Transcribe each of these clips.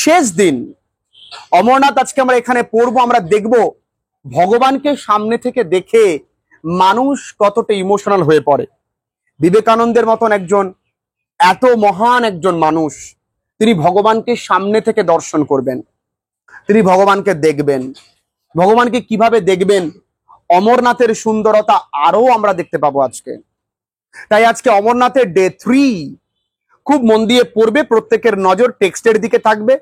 শেষ দিন অমরনাথ আজকে আমরা এখানে পড়বো, আমরা দেখব ভগবানকে সামনে থেকে দেখে মানুষ কতটা ইমোশনাল হয়ে পড়ে। বিবেকানন্দের মতন একজন এত মহান একজন মানুষ, তিনি ভগবানকে সামনে থেকে দর্শন করবেন, তিনি ভগবানকে দেখবেন। ভগবানকে কিভাবে দেখবেন, অমরনাথের সুন্দরতা আরো আমরা দেখতে পাবো আজকে। তাই আজকে অমরনাথের ডে 3 খুব মন দিয়ে পড়বে, প্রত্যেকের নজর টেক্সটের দিকে থাকবে,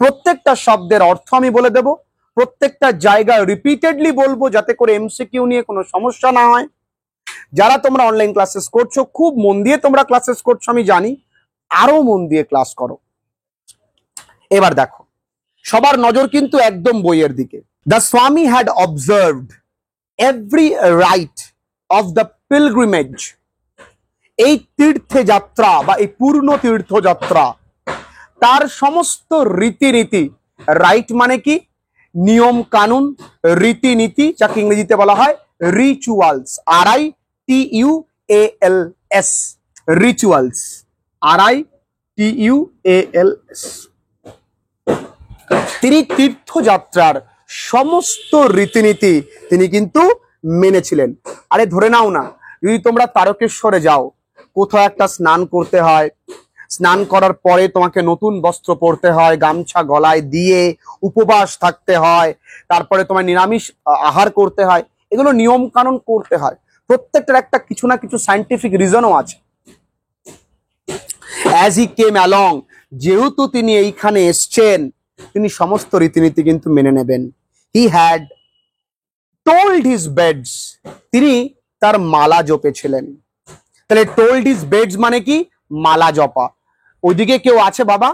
প্রত্যেকটা শব্দের অর্থ আমি বলে দেব, প্রত্যেকটা জায়গায় রিপিটেডলি বলবো যাতে করে এমসিকিউ নিয়ে কোনো সমস্যা না হয়। যারা তোমরা অনলাইন ক্লাসেস করছো, খুব মন দিয়ে তোমরা ক্লাসেস করছো আমি জানি, আরো মন দিয়ে ক্লাস করো। এবার দেখো, সবার নজর কিন্তু একদম বইয়ের দিকে। দ্য স্বামী had observed every right of the pilgrimage, এই তীর্থে যাত্রা বা এই পূর্ণ তীর্থযাত্রা, তার সমস্ত রীতিনীতি, রাইট মানে কি নিয়ম কানুন, রীতিনীতি যাকে ইংরেজিতে বলা হয় রিচুয়ালস, RITUALS, রিচুয়ালস, RITUALS। তিনি তীর্থযাত্রার সমস্ত রীতিনীতি তিনি কিন্তু মেনেছিলেন। আরে ধরে নাও না, যদি তোমরা তারকেশ্বরে যাও, কোথাও একটা স্নান করতে হয়, স্নান করার পরে তোমাকে নতুন বস্ত্র পরতে হয়, গামছা গলায় দিয়ে উপবাস থাকতে হয়, তারপরে তোমার নিরামিষ আহার করতে হয়, এগুলো নিয়ম কানুন করতে হয়। প্রত্যেকটার একটা কিছু না কিছু সায়েন্টিফিক রিজনও আছে। অ্যাজ হি কেম অ্যালং, যেহেতু তিনি এইখানে এসছেন, তিনি সমস্ত রীতিনীতি কিন্তু মেনে নেবেন। He had told his beds, তিনি তার মালা জপেছিলেন। তাহলে টোল্ড হিজ বেডস মানে কি মালা জপা। ওইদিকে কেউ আছে বাবা?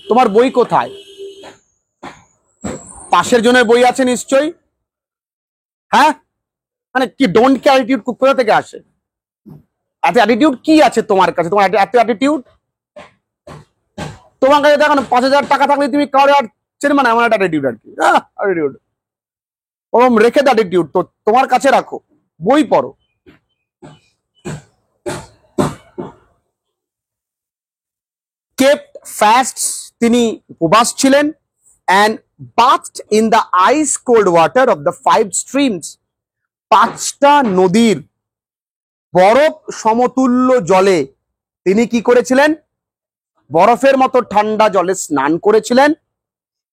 তোমার বই কোথায়? পাশের জনের বই আছে নিশ্চয়ই। হ্যাঁ, মানে কি ডোন্ট কেয়ার অ্যাটিটিউড কোথা থেকে আসে? এত অ্যাটিটিউড কি আছে তোমার কাছে? তোমার এত অ্যাটিটিউড তোমার কাছে দেখো না, 5,000 টাকা থাকলে তুমি কারো আর চেন, মানে আমার একটা অ্যাটিটিউড আর কি, অ্যাটিটিউড ওরকম রেখে দাও, অ্যাটিটিউড তো তোমার কাছে রাখো, বই পড়ো। কেপ্ট ফাস্টস, তিনি উপবাস ছিলেন। and bathed in the ice cold water of the 5 streams, 5টা নদীর বরফ সমতুল্য জলে তিনি কি করেছিলেন? বরফের মতো ঠান্ডা জলে স্নান করেছিলেন।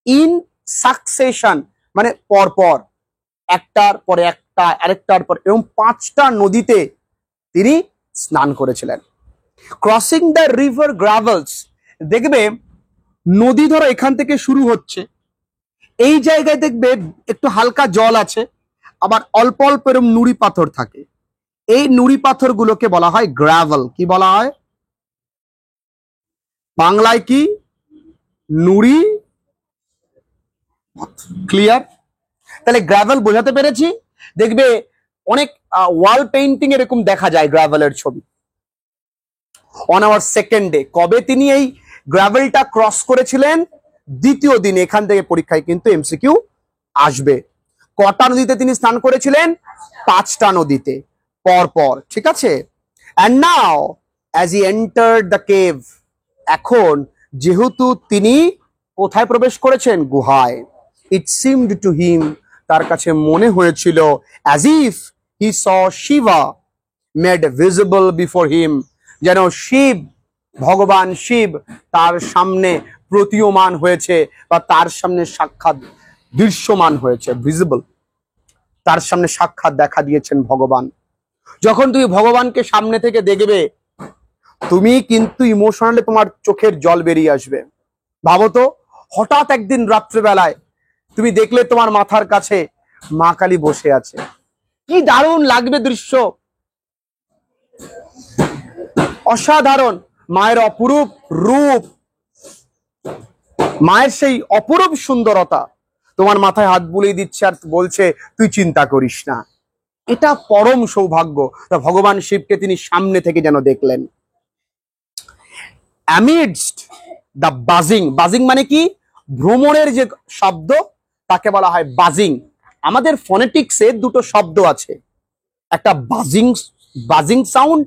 ইন সাকসেশন মানে পরপর, একটার পরে একটা, আরেকটার পর, এবং 5টা নদীতে তিনি স্নান করেছিলেন। ক্রসিং দ্য রিভার গ্রাভেলস, দেখবে নদী ধরো এখান থেকে শুরু হচ্ছে, এই জায়গায় দেখবে একটু হালকা জল আছে, আবার অল্প অল্প এরকম নুড়ি পাথর থাকে। এই নুড়ি পাথর গুলোকে বলা হয় গ্রাভেল। কি বলা হয় বাংলায়? কি নুড়ি। ক্লিয়ার? তাহলে গ্রাভেল বোঝাতে পেরেছি। দেখবে অনেক ওয়াল পেইন্টিং এরকম দেখা যায় গ্রাভেলের ছবি। অন আওয়ার সেকেন্ড ডে, কবে তিনি এই গ্রাভেলটা ক্রস করেছিলেন? দ্বিতীয় দিন। এখান থেকে পরীক্ষায় কিন্তু এমসিকিউ আসবে। কটা নদীতে তিনি স্নান করেছিলেন? 5টা নদীতে পরপর, ঠিক আছে। and now as he entered the cave, এখন যেহেতু তিনি কোথায় প্রবেশ করেছেন? গুহায়। it seemed to him, তার কাছে মনে হয়েছিল, as if he saw Shiva made visible before him, যেন শিব, ভগবান শিব তার সামনে প্রতীয়মান হয়েছে, বা তার সামনে সাক্ষাৎ দৃশ্যমান হয়েছে, ভিজিবল, তার সামনে সাক্ষাৎ দেখা দিয়েছেন ভগবান। যখন তুমি ভগবানকে সামনে থেকে দেখবে, তুমি কিন্তু ইমোশনালি তোমার চোখের জল বেরিয়ে আসবে। ভাবো তো, হঠাৎ একদিন রাত্রেবেলায় তুমি দেখলে তোমার মাথার কাছে মা কালী বসে আছে, কি দারুণ লাগবে দৃশ্য, অসাধারণ। মায়ের অপরূপ রূপ, মায়ের সেই অপরূপ সুন্দরতা তোমার মাথায় হাত বুলিয়ে দিচ্ছে আর বলছে তুই চিন্তা করিস না। এটা পরম সৌভাগ্য। ভগবান শিবকে তিনি সামনে থেকে যেন দেখলেন। amidst the buzzing, বাজিং মানে কি ভ্রমণের যে শব্দ তাকে বলা হয় বাজিং। আমাদের ফনেটিক্সে দুটো শব্দ আছে, একটা বাজিং, বাজিং সাউন্ড,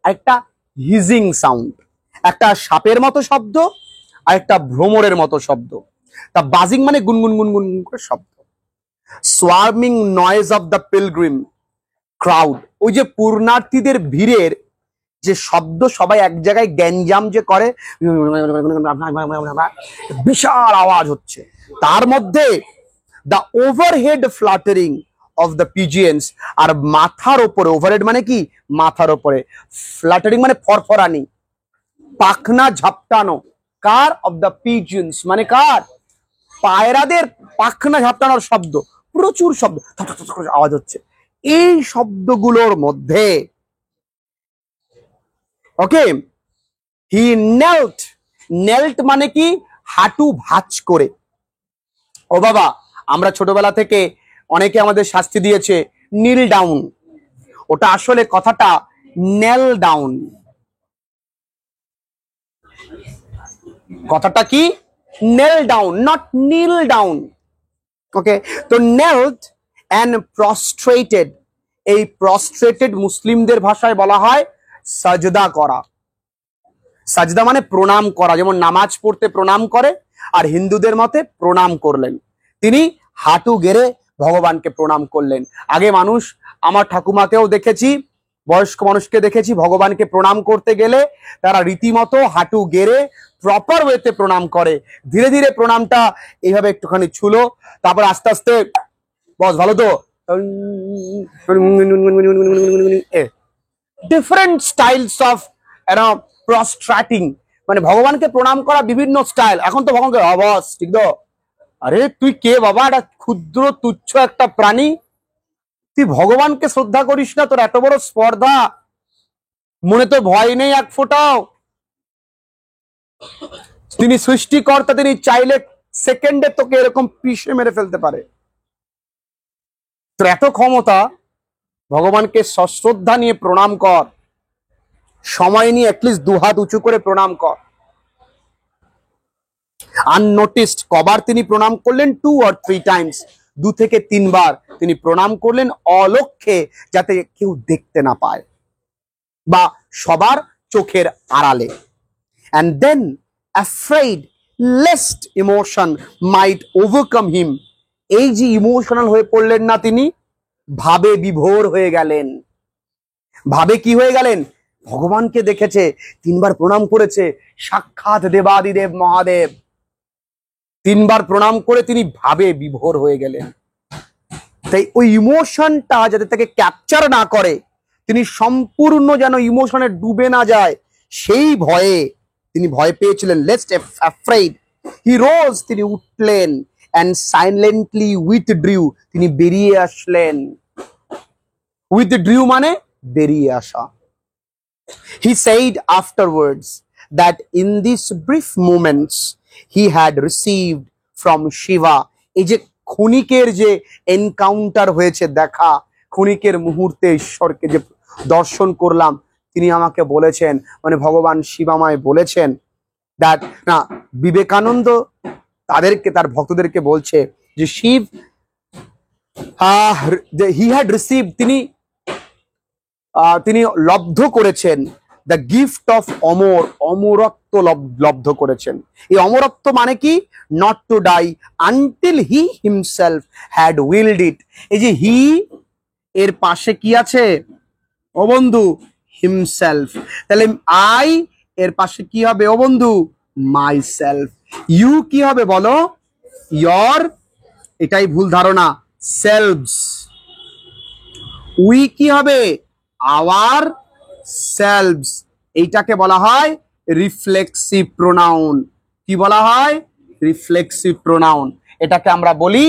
একটা হিজিং সাউন্ড। একটা সাপের মতো শব্দ, আর একটা ভ্রমরের মতো শব্দ। তা বাজিং মানে গুনগুন গুনগুন করে শব্দ। Swarming noise of the pilgrim crowd, ওই যে পূর্ণার্থীদের ভিড়ের যে শব্দ, সবাই এক জায়গায় গ্যাঞ্জাম যে করে, বিশাল আওয়াজ হচ্ছে। তার মধ্যে the overhead flattering of the পিজিয়ন্স, আর মাথার ওপরে, ওভারহেড মানে কি মাথার ওপরে, ফ্লাটারিং মানে ফরফরানি, পাখনা ঝাপটানো, কার? অফ দ্য পিজিয়ন্স মানে কার? পায়রাদের পাখনা ঝাপটানোর শব্দ, প্রচুর শব্দ, আওয়াজ হচ্ছে। এই শব্দগুলোর মধ্যে ওকে হি নেল্ট, নেল্ট মানে কি হাঁটু ভাঁজ করে। ও বাবা, আমরা ছোটবেলা থেকে অনেকে আমাদের শাস্তি দিয়েছে নীল ডাউন, ওটা আসলে কথাটা নেল ডাউন। কথাটা কি? Nail down, not kneel down. Okay, তো নেল্ট অ্যান্ড প্রস্ট্রেটেড, এই প্রস্ট্রেটেড মুসলিমদের ভাষায় বলা হয় সাজদা করা। সাজদা মানে প্রণাম করা, যেমন নামাজ পড়তে প্রণাম করে, আর হিন্দুদের মতে প্রণাম করলেন, তিনি হাঁটু গেড়ে ভগবানকে প্রণাম করলেন। আগে মানুষ, আমার ঠাকুমাকেও দেখেছি, বয়স্ক মানুষকে দেখেছি, ভগবানকে প্রণাম করতে গেলে তারা রীতিমতো হাঁটু গেড়ে প্রপার ওয়েতে প্রণাম করে। ধীরে ধীরে প্রণামটা এইভাবে একটুখানি ছুলো, তারপর আস্তে আস্তে, বস ভালো তো, ডিফারেন্ট স্টাইলস অফ প্রস্ট্রেটিং, মানে ভগবানকে প্রণাম করা বিভিন্ন স্টাইল। এখন তো ভগবানকে বস ঠিক তো, আরে তুই কে বাবা, একটা ক্ষুদ্র তুচ্ছ একটা প্রাণী, তুই ভগবানকে শ্রদ্ধা করিস না? তোর এত বড় স্পর্ধা, মনে তো ভয় নেই এক ফোঁটাও? তিনি সৃষ্টিকর্তা, তিনি চাইলে সেকেন্ডে তোকে এরকম পিষে মেরে ফেলতে পারে। তোর এত ক্ষমতা, ভগবানকে সশ্রদ্ধা নিয়ে প্রণাম কর, সময় নিয়ে অ্যাটলিস্ট দুহাত উঁচু করে প্রণাম কর। আননোটিসড, কবার তিনি প্রণাম করলেন? 2 or 3 টাইমস, 2 থেকে 3 বার তিনি প্রণাম করলেন, অলক্ষ্যে, যাতে কেউ দেখতে না পায় বা সবার চোখের আড়ালে। and then afraid lest emotion might overcome him, এই যে ইমোশনাল হয়ে পড়লেন না তিনি, ভাবে বিভোর হয়ে গেলেন। ভাবে কি হয়ে গেলেন? ভগবানকে দেখেছে, 3 বার প্রণাম করেছে, সাক্ষাৎ দেবাদিদেব মহাদেব, 3 বার প্রণাম করে তিনি ভাবে বিভোর হয়ে গেলেন। তাই ওই ইমোশনটা যাতে তাকে ক্যাপচার না করে, তিনি সম্পূর্ণ যেন ইমোশনে ডুবে না যায়, সেই ভয়ে তিনি ভয় পেয়েছিলেন। লেস্ট অ্যাফ্রেড হি রোজ, তিনি উঠলেন, and silently withdrew, তিনি বেরিয়ে আসলেন। withdrew মানে বেরিয়ে আসা। he said afterwards that in these brief moments he had received from Shiva, এই যে ক্ষণিকের যে এনকাউন্টার হয়েছে, দেখা, ক্ষণিকের মুহূর্তে ঈশ্বরকে যে দর্শন করলাম, তিনি আমাকে বলেছেন, মানে ভগবান শিবাময় বলেছেন, দ্যাট না, বিবেকানন্দ তাদেরকে, তার ভক্তদেরকে বলছে যে শিব হি হ্যাড রিসিভ, তিনি লব্ধ করেছেন দ্য গিফট অফ অমর, অমরত্ব লব্ধ করেছেন। এই অমরত্ব মানে কি? Not to die until he himself had willed it. এই যে হি এর পাশে কি আছে ও বন্ধু? হিমসেলফ। তাহলে আই এর পাশে কি হবে ও বন্ধু? My self. ইউ কি হবে বলো? ইয়র, এটাই ভুল ধারণা, সেলভস। উই কি হবে? Ourselves. এইটাকে বলা হয় রিফ্লেক্সিভ প্রোনাউন। কি বলা হয়? Reflexive pronoun. এটাকে আমরা বলি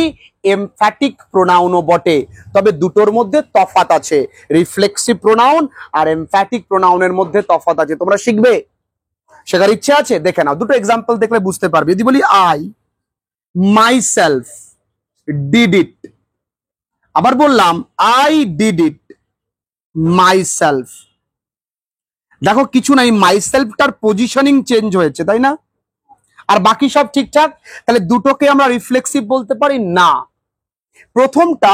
এমফ্যাটিক প্রোনাউনও বটে, তবে দুটোর মধ্যে তফাৎ আছে। রিফ্লেক্সিভ প্রোনাউন আর এমফ্যাটিক প্রোনাউনের মধ্যে তফাৎ আছে, তোমরা শিখবে, শেখার ইচ্ছে আছে? দেখে নাও, দুটো এক্সাম্পল দেখলে বুঝতে পারবে। যদি বলি I my self did it, আবার বললাম I did it my self, দেখো কিছু নাই, মাই সেলফটার পজিশনিং চেঞ্জ হয়েছে, তাই না? আর বাকি সব ঠিকঠাক। তাহলে দুটোকে আমরা রিফ্লেক্সিভ বলতে পারি না। প্রথমটা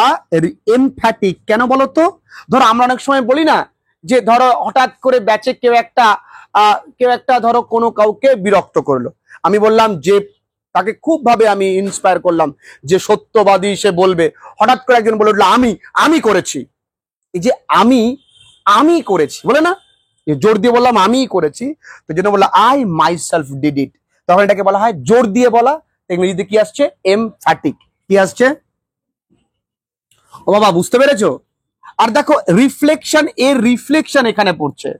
এমফ্যাটিক। কেন বলো তো? ধরো আমরা অনেক সময় বলি না যে ধরো হঠাৎ করে ব্যাচে কেউ একটা ধরো কোনো কাউকে বিরক্ত করলো, আমি বললাম যে তাকে খুব ভাবে আমি ইন্সপায়ার করলাম যে সত্যবাদী সে বলবে, হঠাৎ করে একজন বলে উঠলো আমি করেছি। এই যে আমি করেছি বলে না, জোর দিয়ে বললাম আমি করেছি, তো জন্য বললাম I my self did it, তখন এটাকে বলা হয় জোর দিয়ে বলা। ইংরেজিতে কি আসছে? এমফ্যাটিক। কি আসছে? ও বাবা বুঝতে পেরেছো? আর দেখো রিফ্লেকশন, এর রিফ্লেকশন এখানে পড়ছে,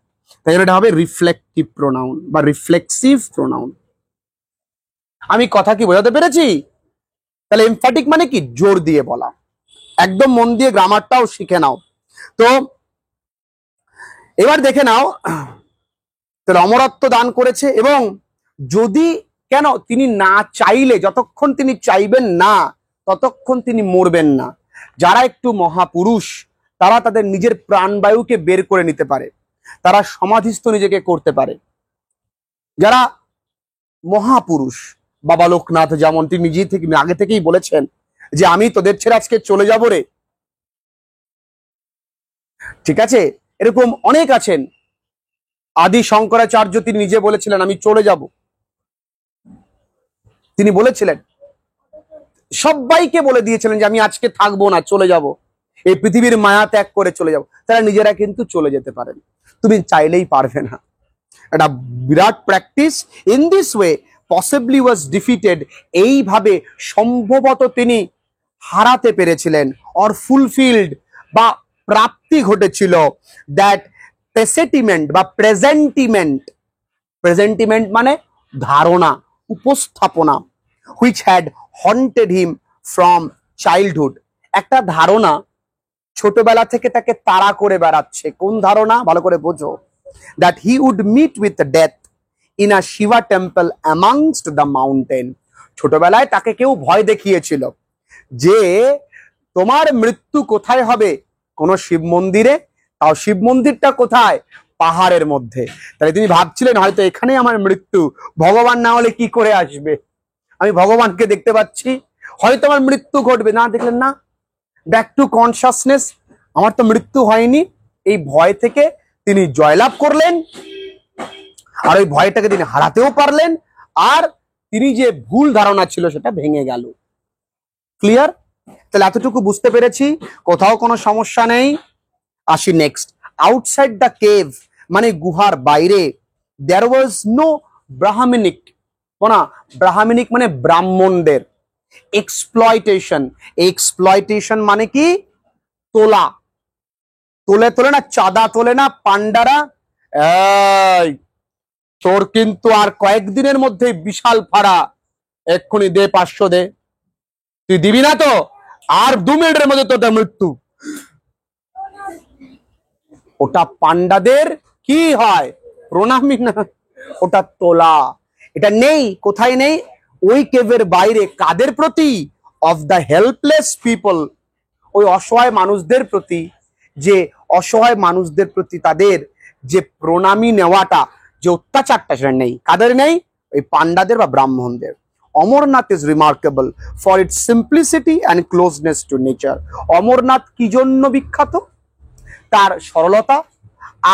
তাই জন্য এটা হবে রিফ্লেকটিভ প্রোনাউন বা রিফ্লেক্সিভ প্রোনাউন। আমি কথা কি বোঝাতে পেরেছি? তাহলে এমফ্যাটিক মানে কি? জোর দিয়ে বলা। একদম মন দিয়ে গ্রামারটাও শিখে নাও। তো এবার দেখে নাও, তাহলে অমরত্ব দান করেছে, এবং যদি কেন তিনি না চাইলে, যতক্ষণ তিনি চাইবেন না ততক্ষণ তিনি মরবেন না। যারা একটু মহাপুরুষ তারা তাদের নিজের প্রাণবায়ুকে বের করে নিতে পারে, তারা সমাধিস্থ নিজেকে করতে পারে। যারা মহাপুরুষ, বাবা লোকনাথ যেমন, তিনি নিজে থেকে আগে থেকেই বলেছেন যে আমি তোদের ছেড়ে আজকে চলে যাব রে। ঠিক আছে, এরকম অনেক আছেন। আদি শঙ্করাচার্য তিনি নিজে বলেছিলেন আমি চলে যাব, তিনি বলেছিলেন। সবাইকে বলে দিয়েছিলেন যে আমি আজকে থাকবো না, চলে যাব, এই পৃথিবীর মায়া ত্যাগ করে চলে যাব। তারা নিজেরা কিন্তু চলে যেতে পারেন, তুমি চাইলেই পারবে না। একটা বিরাট প্র্যাকটিস। In this way possibly was defeated, এইভাবে সম্ভবত তিনি হারাতে পেরেছিলেন, অর ফুলফিল্ড বা প্রাপ্তি ঘটেছিল, দ্যাট প্রেসেন্টিমেন্ট বা প্রেজেন্টিমেন্ট মানে ধারণা, উপস্থাপনা, which had haunted him from childhood. একটা ধারণা ছোটবেলা থেকে তাকে তাড়া করে বেড়াচ্ছে। কোন ধারণা? ভালো করে বোঝো। That he would meet with death in a Shiva temple amongst the mountain. ছোটবেলায় তাকে কেউ ভয় দেখিয়েছিল যে তোমার মৃত্যু কোথায় হবে? কোন শিব মন্দিরে, তাও শিব মন্দিরটা কোথায়? পাহাড়ের মধ্যে। তাহলে তিনি ভাবছিলেন হয়তো এখানেই আমার মৃত্যু, ভগবান না হলে কি করে আসবে, আমি ভগবানকে দেখতে পাচ্ছি, হয়তো আমার মৃত্যু ঘটবে। না, দেখলেন না, ব্যাক টু কনসাসনেস, আমার তো মৃত্যু হয়নি। এই ভয় থেকে তিনি জয়লাভ করলেন, আর ওই ভয়টাকে তিনি হারাতেও পারলেন, আর তিনি যে ভুল ধারণা ছিল সেটা ভেঙে গেল। ক্লিয়ার? তাহলে এতটুকু বুঝতে পেরেছি, কোথাও কোনো সমস্যা নেই। আসি নেক্সট। আউটসাইড দ্য কেভ মানে গুহার বাইরে, দেয়ার ওয়াজ নো ব্রাহ্মণিক, না ব্রাহ্মণিক মানে ব্রাহ্মণদের এক্সপ্লয়টেশন মানে কি? তোলা, তোলে না, চাঁদা তোলে না পান্ডারা, এই তোর কিন্তু আর কয়েকদিনের মধ্যে বিশাল ফাড়া, এক্ষুনি দে 500 দে, তুই দিবি না তো আর 2 মিনিটের মধ্যে তোর মৃত্যু। ওটা পান্ডাদের কি হয়? প্রণামী না, ওটা তোলা। এটা নেই, কোথায় নেই? ওই কেভের বাইরে। কাদের প্রতি? অফ দ্য হেল্পলেস পিপল, ওই অসহায় মানুষদের প্রতি, যে অসহায় মানুষদের প্রতি তাদের যে প্রণামী নেওয়াটা, যে অত্যাচারটা, সেটা নেই। কাদের নেই? ওই পান্ডাদের বা ব্রাহ্মণদের। Amarnath is remarkable for its simplicity and closeness two nature. Amarnath কি জন্য বিখ্যাত? তার সরলতা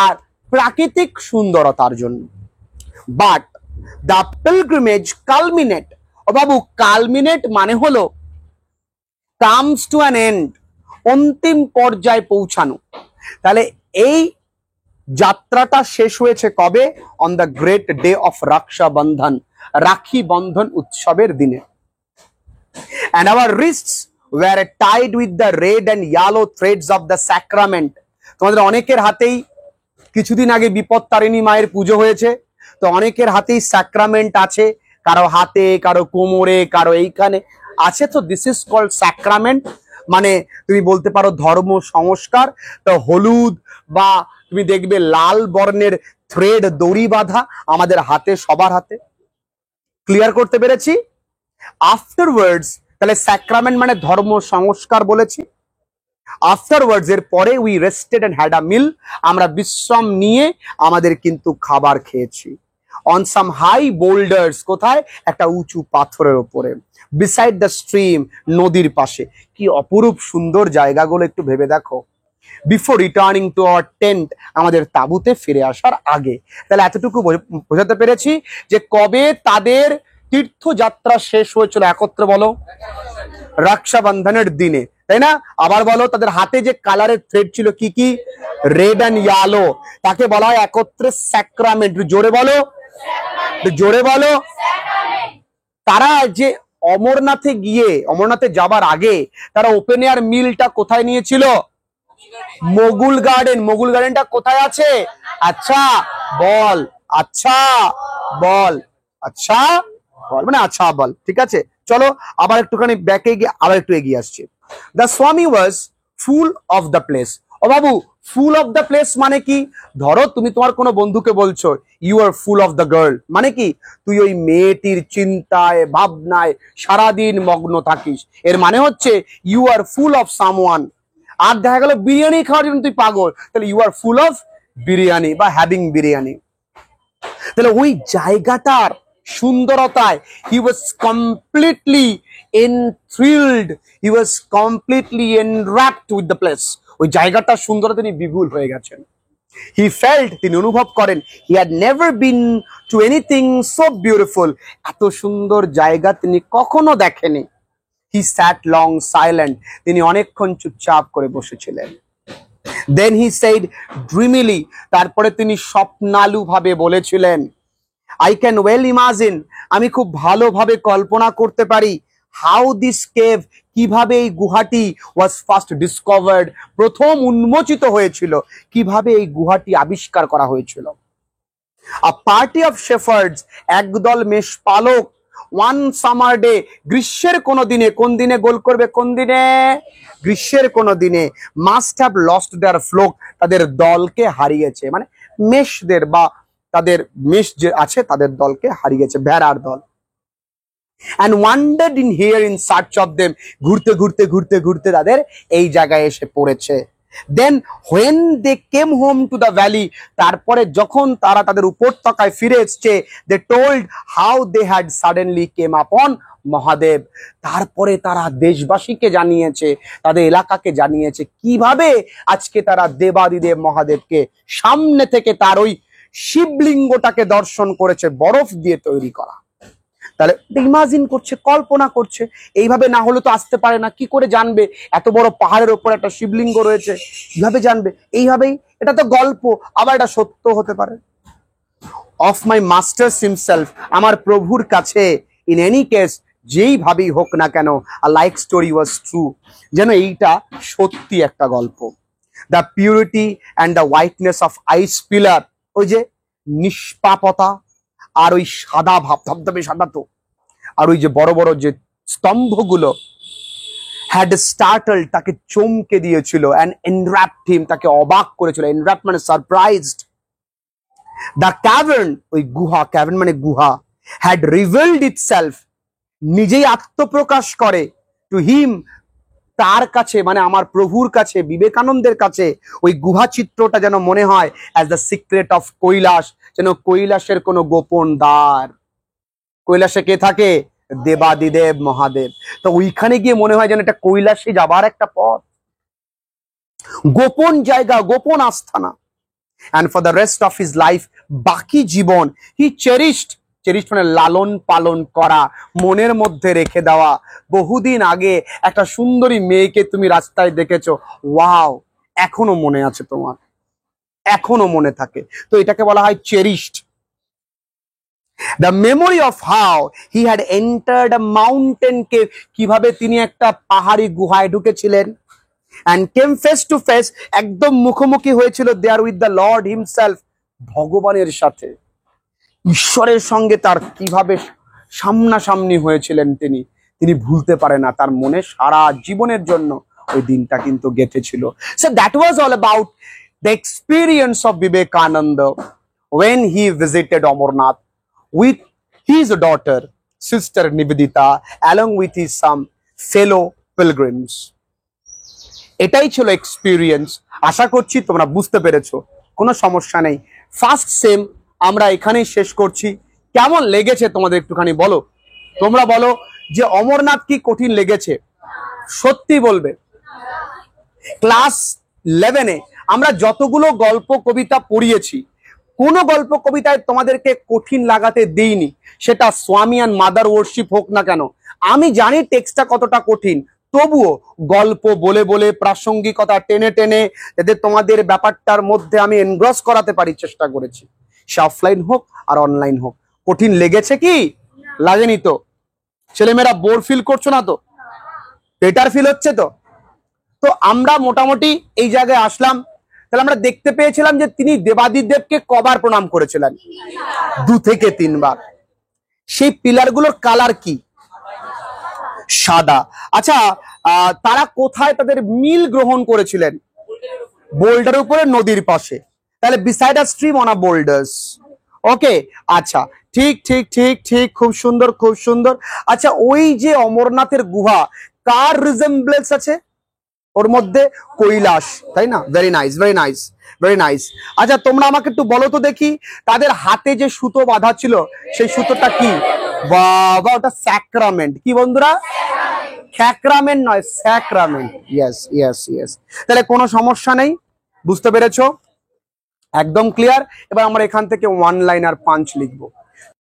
আর প্রাকৃতিক সুন্দরতার জন্য। বাট দ্য পিলগ্রিমেজ কালমিনেট, ও বাবু কালমিনেট মানে হলো কামস টু অ্যান এন্ড, অন্তিম পর্যায়ে পৌঁছানো। তাহলে এই যাত্রাটা শেষ হয়েছে কবে? On the great day of Rakshabandhan, Rakhi Bandhan উৎসবের দিনে। And our wrists were tied with the red and yellow threads of the sacrament. তোমাদের অনেকের হাতেই কিছুদিন আগে বিপদ তারিণী মায়ের পুজো হয়েছে, তো অনেকের হাতেই স্যাক্রামেন্ট আছে, কারো হাতে, কারো কোমরে, কারো এইখানে আছে। তো দিস ইজ কল্ড স্যাক্রামেন্ট, মানে তুমি বলতে পারো ধর্ম সংস্কার। তো হলুদ বা তুমি দেখবে লাল বর্ণের থ্রেড, দড়ি বাঁধা আমাদের হাতে, সবার হাতে। ক্লিয়ার করতে পেরেছি? আফটারওয়ার্ডস, তাহলে স্যাক্রামেন্ট মানে ধর্ম সংস্কার বলেছি। আফটারওয়ার্ডস, এর পরে we rested and had a meal, আমরা বিশ্রাম নিয়ে আমাদের কিন্তু খাবার খেয়েছি। অন সাম হাই বোল্ডার্স, কোথায়? একটা উঁচু পাথরের উপরে। বিসাইড দ্য স্ট্রিম, নদীর পাশে। কি অপরূপ সুন্দর জায়গাগুলো, একটু ভেবে দেখো। Before returning to our tent, আমাদের তাঁবুতে ফিরে আসার আগে। তাহলে এতটুকু বোঝাতে পেরেছি যে কবে তাদের তীর্থযাত্রা শেষ হয়েছিল একত্রে বলো রক্ষাবন্ধনের দিনে, তাই না? আবার বলো তাদের হাতে যে কালারের থ্রেড ছিল কি কি? Red and yellow. তাকে বলা হয় একত্রে স্যাক্রামেন্ট। জোরে বলো, জোরে বলো। তারা যে অমরনাথে গিয়ে, অমরনাথে যাবার আগে তারা ওপেন এয়ার মিলটা কোথায় নিয়েছিল? মোগুল গার্ডেন। মোগুল গার্ডেনটা কোথায় আছে? আচ্ছা বল, আচ্ছা বল, আচ্ছা বল মানে আচ্ছা বল। ঠিক আছে, চলো আবার একটুখানি ব্যাকে গিয়ে আবার একটু এগিয়ে আসছে। দ্য স্বামী ওয়াজ ফুল of the place. O Babu, full of the place মানে কি? ধরো তুমি তোমার কোনো বন্ধুকে বলছো you are full of the girl, মানে কি তুই ওই মেয়েটির চিন্তায় ভাবনায় সারাদিন মগ্ন থাকিস। এর মানে হচ্ছে you are full of someone. আর দেখা গেল বিরিয়ানি খাওয়ার জন্য তুই পাগল, তাহলে you are full of biryani বা হ্যাভিং বিরিয়ানি। তাহলে ওই জায়গাটার সুন্দরতায় he was completely enthralled, he was completely enrapt with the place. ওই জায়গাটার সুন্দরতা তিনি বিভুল হয়ে গেছেন। হি ফেল্ট, তিনি অনুভব করেন, he had never been to anything so beautiful. এত সুন্দর জায়গা তিনি কখনো দেখেনি। হি স্যাট লং সাইলেন্ট, তিনি অনেকক্ষণ চুপচাপ করে বসেছিলেন। দেন হি সেড ড্রিমিলি, তারপরে তিনি স্বপ্নালু ভাবে বলেছিলেন, আই ক্যান ওয়েল ইমাজিন, আমি খুব ভালোভাবে কল্পনা করতে পারি, হাউ দিস কেভ, কিভাবে এই গুহাটি ওয়াজ ফার্স্ট ডিসকভার্ড, প্রথম উন্মোচিত হয়েছিল, কিভাবে এই গুহাটি আবিষ্কার করা হয়েছিল। আ পার্টি অফ শেফার্ডস, একদল মেষপালক, ওয়ান সামার ডে, গ্রীষ্মের কোনো দিনে, কোন দিনে গোল করবে, কোন দিনে? গ্রীষ্মের কোনো দিনে, must have lost their flock, তাদের দলকে হারিয়েছে, মানে মেষদের বা তাদের মেষ যে আছে তাদের দলকে হারিয়েছে, ভেড়ার দল। and wandered in here in search of them, ঘুরতে ঘুরতে ঘুরতে ঘুরতে তাদের এই জায়গায় এসে পড়েছে। then when they came home to the valley, তারপরে যখন তারা তাদের উপত্যকায় ফিরে এসেছে, they told how they had suddenly came upon Mahadev, তারপরে তারা দেশবাসীকে জানিয়েছে, তাদের এলাকাকে জানিয়েছে কিভাবে আজকে তারা দেবাদিদেব মহাদেবকে সামনে থেকে তার ওই শিবলিঙ্গটাকে দর্শন করেছে, বরফ দিয়ে তৈরি করা। তাহলে ইমাজিন করছে, কল্পনা করছে, এইভাবে না হলে তো আসতে পারে না, কি করে জানবে এত বড় পাহাড়ের উপর একটা শিবলিঙ্গ রয়েছে, কিভাবে জানবে? এইভাবেই, এটা তো গল্প, আবার এটা সত্য হতে পারে। অফ মাই মাস্টার্স হিমসেলফ, আমার প্রভুর কাছে, ইন এনি কেস, যেইভাবেই হোক না কেন, a like story was true, যেন এইটা সত্যি একটা গল্প। The purity and the whiteness of ice pillar, ওই যে নিষ্পাপতা আর ওই সাদা ভাব, ধবধবে সাদা তো, আর ওই যে বড় বড় যে স্তম্ভগুলো, হ্যাড স্টার্টলড, তাকে চমকে দিয়েছিল, অ্যান্ড এনরাপ্ট হিম, তাকে অবাক করেছিল, এনরাপ্ট মানে সারপ্রাইজড। দ্য ক্যাভার্ন, ওই গুহা, ক্যাভার্ন মানে গুহা, হ্যাড রিভিলড ইটসেলফ, নিজেই আত্মপ্রকাশ করে, টু হিম, তার কাছে মানে আমার প্রভুর কাছে, বিবেকানন্দের কাছে ওই গুহা চিত্রটা যেন মনে হয় as the secret of Kailash, যেন কৈলাসের কোনো গোপন দ্বার। কৈলাসে কে থাকে? দেবাদিদেব মহাদেব। তো ওইখানে গিয়ে মনে হয় যেন এটা কৈলাসে যাবার একটা পথ, গোপন জায়গা, গোপন আস্থানা। and for the rest of his life, বাকি জীবন, he cherished মানে লালন পালন করা, মনের মধ্যে রেখে দেওয়া। বহুদিন আগে একটা সুন্দরী মেয়েকে তুমি রাস্তায় দেখেছো, ওয়াও, এখনো মনে আছে তোমার, এখনো মনে থাকে, তো এটাকে বলা হয় cherished. The memory of how he had entered a mountain cave, কিভাবে তিনি একটা পাহাড়ি গুহায় ঢুকেছিলেন, and came face to face, একদম মুখোমুখি হয়েছিল, there with the Lord himself, ভগবানের সাথে, ঈশ্বরের সঙ্গে তার কিভাবে সামনাসামনি হয়েছিলেন তিনি ভুলতে পারে না, তার মনে সারা জীবনের জন্য ওই দিনটা কিন্তু গেঁথেছিল। So that was all about the experience of Vivekananda when he visited Amarnath with his daughter, sister Nivedita, along with his some fellow pilgrims. এটাই ছিল এক্সপিরিয়েন্স। আশা করছি তোমরা বুঝতে পেরেছো, কোনো সমস্যা নেই। ফার্স্ট সেম আমরা এখানেই শেষ করছি। কেমন লেগেছে তোমাদের একটুখানি বলো, তোমরা বলো যে অমরনাথ কি কঠিন লেগেছে? সত্যি বলবে। ক্লাস 11-এ আমরা যতগুলো গল্প কবিতা পড়িয়েছি, কোনো গল্প কবিতায় তোমাদেরকে কঠিন লাগাতে দিইনি, সেটা স্বামী অ্যান্ড মাদার ওয়ার্শিপ হোক না কেন। আমি জানি টেক্সটটা কতটা কঠিন, তবুও গল্প বলে বলে প্রাসঙ্গিকতা টেনে টেনে যাতে তোমাদের ব্যাপারটার মধ্যে আমি এনগ্রস করাতে পারি চেষ্টা করেছি, সে অফলাইন হোক আর অনলাইন হোক। কঠিন লেগেছে কি? লাগেনি তো? ছেলেমেয়েরা বোর ফিল করছো না তো? বেটার ফিল হচ্ছে তো? তো আমরা মোটামুটি এই জায়গায় আসলাম। তাহলে আমরা দেখতে পেয়েছিলাম যে তিনি দেবাদিদেবকে কবার প্রণাম করেছিলেন? 2 থেকে 3 বার। সেই পিলারগুলোর কালার কি? সাদা। আচ্ছা, তারা কোথায় তাদের মিল গ্রহণ করেছিলেন? বোল্ডার উপরে, নদীর পাশে। তাহলে beside a stream on a boulders. Okay, আচ্ছা, ঠিক ঠিক ঠিক ঠিক, খুব সুন্দর খুব সুন্দর। আচ্ছা, ওই যে অমরনাথের গুহা, কার রিজেম্বলেন্স আছে ওর মধ্যে? কৈলাস, তাই না? Very nice, very nice, very nice. আচ্ছা, তোমরা আমাকে একটু বলো তো দেখি, তাদের হাতে যে সুতো বাঁধা ছিল সেই সুতোটা কি? বাবা, ওটা স্যাক্রামেন্ট। কি বন্ধুরা? স্যাক্রামেন্ট নয়, স্যাক্রামেন্ট। Yes yes yes. তাহলে কোনো সমস্যা নেই, বুঝতে পেরেছো? একদম ক্লিয়ার। এবার আমরা এখান থেকে ওয়ান লাইনার পাঞ্চ লিখবো।